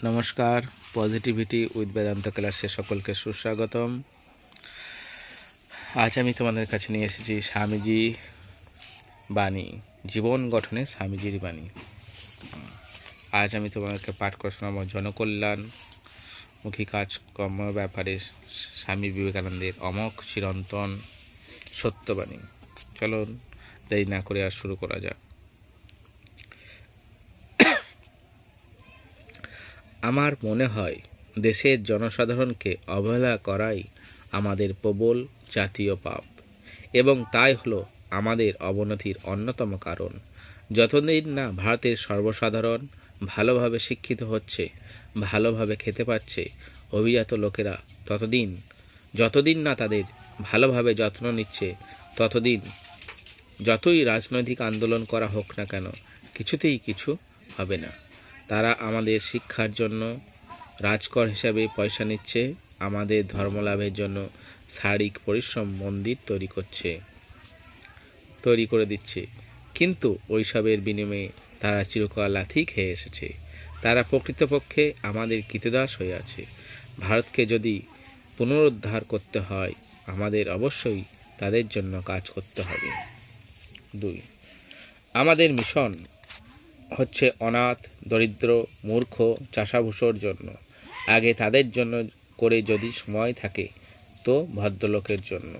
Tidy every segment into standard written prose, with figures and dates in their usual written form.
নমস্কার, positivity with Vedanta ক্লাসে সকলকে সুস্বাগতম। আজ আমি তোমাদের কাছে নিয়ে এসেছি স্বামীজি বাণী, জীবন গঠনে স্বামীজির বাণী। আজ আমি তোমাদেরকে পাঠ করে শোনাবো জনকল্যাণমুখী কাজকর্ম ব্যাপারে স্বামী বিবেকানন্দের অমোঘ চিরন্তন সত্যবাণী। চলুন দেরি না করে আর শুরু করা যাক। আমার মনে হয় দেশের জনসাধারণকে অবহেলা করাই আমাদের প্রবল জাতীয় পাপ, এবং তাই হলো আমাদের অবনতির অন্যতম কারণ। যতদিন না ভারতের সর্বসাধারণ ভালোভাবে শিক্ষিত হচ্ছে, ভালোভাবে খেতে পাচ্ছে অভিজাত লোকেরা, যতদিন না তাদের ভালোভাবে যত্ন নিচ্ছে, ততদিন যতই রাজনৈতিক আন্দোলন করা হোক না কেন, কিছুতেই কিছু হবে না। তারা আমাদের শিক্ষার জন্য রাজকর হিসাবে পয়সা নিচ্ছে, আমাদের ধর্মলাভের জন্য শারীরিক পরিশ্রম মন্দির তৈরি করে দিচ্ছে, কিন্তু ওইসবের বিনিময়ে তারা চিরকাল লাথি খেয়ে এসেছে। তারা প্রকৃতপক্ষে আমাদের কৃতদাস হয়ে আছে। ভারতকে যদি পুনরুদ্ধার করতে হয়, আমাদের অবশ্যই তাদের জন্য কাজ করতে হবে। 2. আমাদের মিশন হচ্ছে অনাথ, দরিদ্র, মূর্খ চাষাভুষোর জন্য। আগে তাদের জন্য করে যদি সময় থাকে তো ভদ্রলোকের জন্য।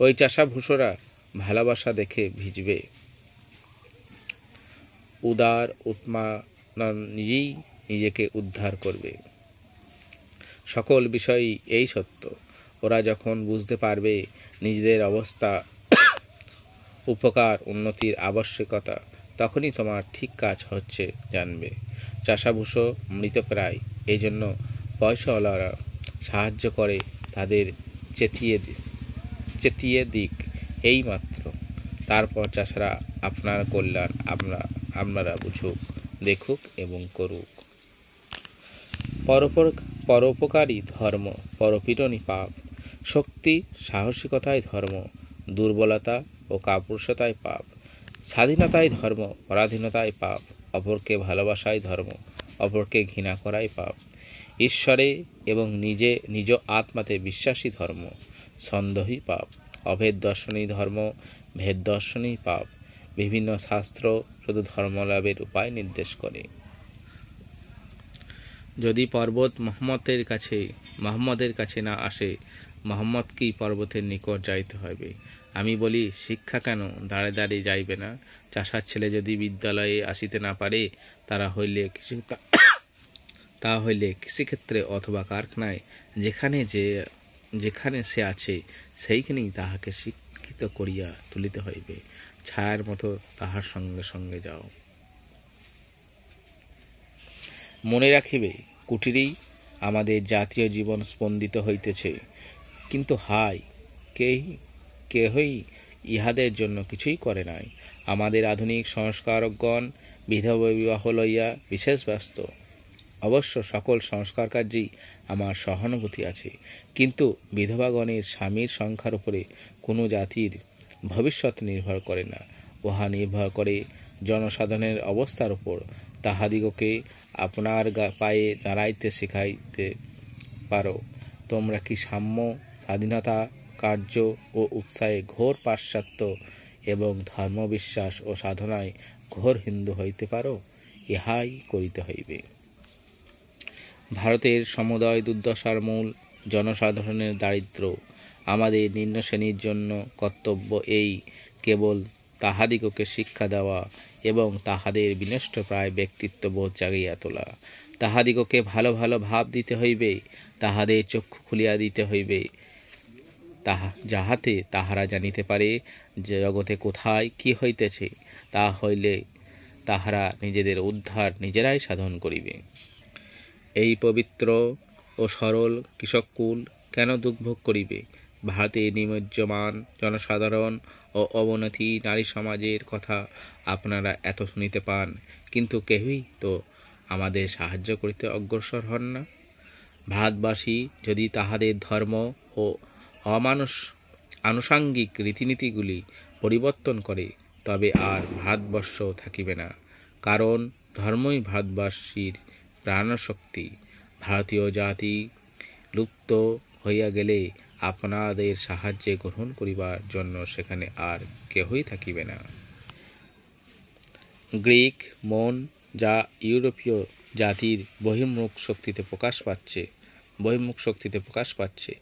ওই চাষাভুষোরা ভালোবাসা দেখে ভিজবে। উদার উৎমানন নিজেই নিজেকে উদ্ধার করবে। সকল বিষয়ই এই সত্য। ওরা যখন বুঝতে পারবে নিজেদের অবস্থা, উপকার, উন্নতির আবশ্যকতা, তখনই তোমার ঠিক কাজ হচ্ছে জানবে। চাষাভুষো মৃতপ্রায়, এই জন্য পয়সাওয়ালারা সাহায্য করে তাদের চেতিয়ে দিক, এই মাত্র। তারপর চাষারা আপনার কল্যাণ আপনারা বুঝুক, দেখুক এবং করুক। পরোপকারী ধর্ম, পরপীড়নই পাপ। শক্তি সাহসিকতায় ধর্ম, দুর্বলতা ও কাপুরুষতায় পাপ। স্বাধীনতায় ধর্ম, পরাধীনতায় পাপ। অপরকে ভালোবাসায় ধর্ম, অপরকে ঘৃণা করাই পাপ। ঈশ্বরে এবং নিজ আত্মাতে বিশ্বাসী ধর্ম, সন্দেহই পাপ। অভেদ দর্শনই ধর্ম, ভেদ দর্শনই পাপ। বিভিন্ন শাস্ত্র শুধু ধর্মলাভের উপায় নির্দেশ করে। যদি পর্বত মোহাম্মদের কাছে না আসে, মোহাম্মদকেই পর্বতের নিকট যাইতে হবে। আমি বলি, শিক্ষা কেন দাঁড়ে দাঁড়িয়ে যাইবে না? চাষার ছেলে যদি বিদ্যালয়ে আসিতে না পারে, তা হইলে কৃষিক্ষেত্রে অথবা কারখানায় যেখানে সে আছে, সেইখানেই তাহাকে শিক্ষিত করিয়া তুলিতে হইবে। ছায়ার মতো তাহার সঙ্গে সঙ্গে যাও। মনে রাখিবে, কুটিরেই আমাদের জাতীয় জীবন স্পন্দিত হইতেছে, কিন্তু হায়, কেহই ইহাদের জন্য কিছুই করে নাই। আমাদের আধুনিক সংস্কারকগণ বিধবা বিবাহ লইয়া বিশেষ ব্যস্ত। অবশ্য সকল সংস্কার কার্যেই আমার সহানুভূতি আছে, কিন্তু বিধবাগণের স্বামীর সংখ্যার উপরে কোনো জাতির ভবিষ্যৎ নির্ভর করে না, উহা নির্ভর করে জনসাধারণের অবস্থার উপর। তাহাদিগকে আপনার পায়ে দাঁড়াইতে শিখাইতে পারো। তোমরা কি সাম্য, স্বাধীনতা, কার্য ও উৎসাহে ঘোর পাশ্চাত্য এবং ধর্মবিশ্বাস ও সাধনায় ঘোর হিন্দু হইতে পারো? ইহাই করিতে হইবে। ভারতের সমুদয় দুর্দশার মূল জনসাধারণের দারিদ্র্য। আমাদের নিম্ন শ্রেণীর জন্য কর্তব্য এই, কেবল তাহাদিগকে শিক্ষা দেওয়া এবং তাহাদের বিনষ্টপ্রায় ব্যক্তিত্ববোধ জাগিয়া তোলা। তাহাদিগকে ভালো ভালো ভাব দিতে হইবে, তাহাদের চক্ষু খুলিয়া দিতে হইবে, যাহাতে তাহারা জানিতে পারে যে জগতে কোথায় কি হইতেছে। তা হইলে তাহারা নিজেদের উদ্ধার নিজেরাই সাধন করিবে। এই পবিত্র ও সরল কৃষককুল কেন দুর্ভোগ করিবে? ভারতে নিমজ্জমান জনসাধারণ ও অবনতি নারী সমাজের কথা আপনারা এত শুনিতে পান, কিন্তু কেহই তো আমাদের সাহায্য করিতে অগ্রসর হন না। ভারতবাসী যদি তাহাদের ধর্ম ও আনুষাঙ্গিক রীতিনীতিগুলি পরিবর্তন করে, তবে আর ভারতবর্ষ থাকিবে না। কারণ ধর্মই ভারতবাসীর প্রাণশক্তি। ভারতীয় জাতি লুপ্ত হইয়া গেলে আপনাদের সাহায্যে গ্রহণ করিবার জন্য সেখানে আর কেহই থাকিবে না। গ্রিক মন যা ইউরোপীয় জাতির বহির্মুখ শক্তিতে প্রকাশ পাচ্ছে,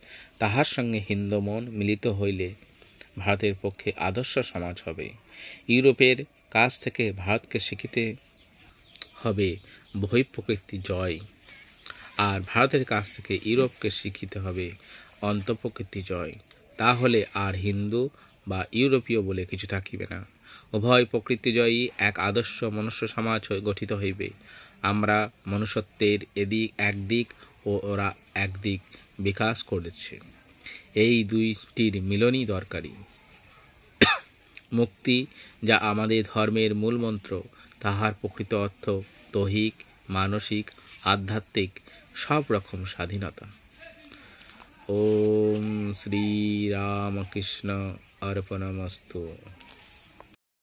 তাহার সঙ্গে হিন্দু মন মিলিত হইলে ভারতের পক্ষে আদর্শ সমাজ হবে। ইউরোপের কাছ থেকে ভারতকে শিখিতে হবে বহিঃপ্রকৃতি জয়, আর ভারতের কাছ থেকে ইউরোপকে শিখিতে হবে অন্তঃপ্রকৃতি জয়। তাহলে আর হিন্দু বা ইউরোপীয় বলে কিছু থাকিবে না। উভয় প্রকৃতিজয়ী এক আদর্শ মনুষ্য সমাজ গঠিত হইবে। আমরা মনুষ্যত্বের একদিক ও ওরা একদিক বিকাশ করেছে, এই দুইটির মিলনই দরকারি। মুক্তি, যা আমাদের ধর্মের মূল মন্ত্র, তাহার প্রকৃত অর্থ দৈহিক, মানসিক, আধ্যাত্মিক সব রকম স্বাধীনতা। ওম শ্রী রামকৃষ্ণ অর্পণমস্তু।